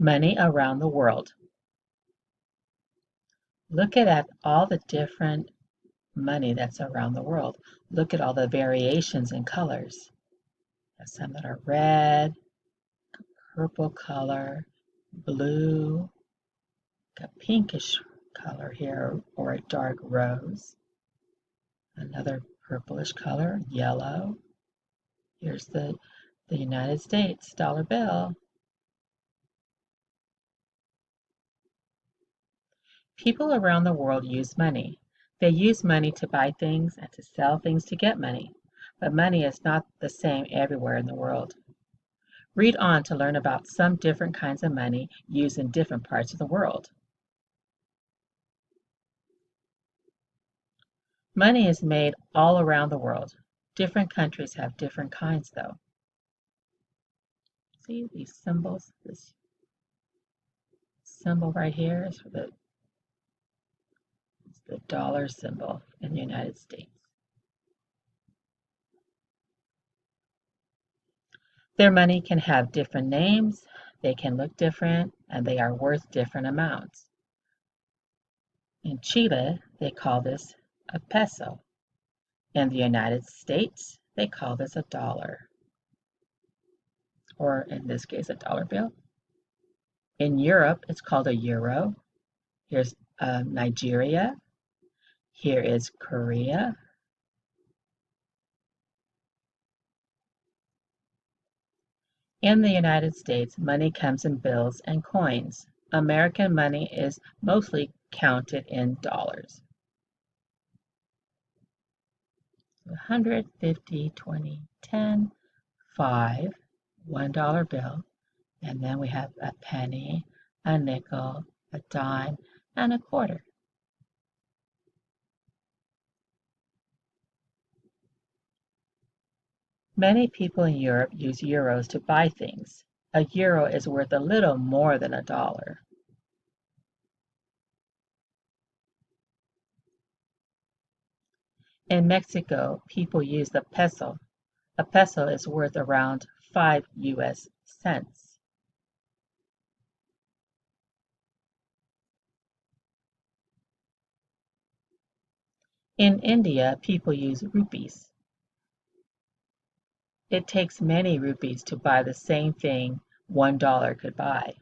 Money around the world. Look at all the different money that's around the world. Look at all the variations in colors. There's some that are red, purple color, blue, a pinkish color here, or a dark rose. Another purplish color, yellow. Here's the United States dollar bill. People around the world use money. They use money to buy things and to sell things to get money. But money is not the same everywhere in the world. Read on to learn about some different kinds of money used in different parts of the world. Money is made all around the world. Different countries have different kinds though. See these symbols? This symbol right here is for the dollar symbol in the United States. Their money can have different names, they can look different, and they are worth different amounts. In Chile, they call this a peso. In the United States, they call this a dollar, or in this case, a dollar bill. In Europe, it's called a euro. Here's Nigeria. Here is Korea. In the United States, money comes in bills and coins. American money is mostly counted in dollars. 100, 50, 20, 10, 5, $1 bill, and then we have a penny, a nickel, a dime, and a quarter. Many people in Europe use euros to buy things. A euro is worth a little more than a dollar. In Mexico, people use the peso. A peso is worth around 5 US cents. In India, people use rupees. It takes many rupees to buy the same thing $1 could buy.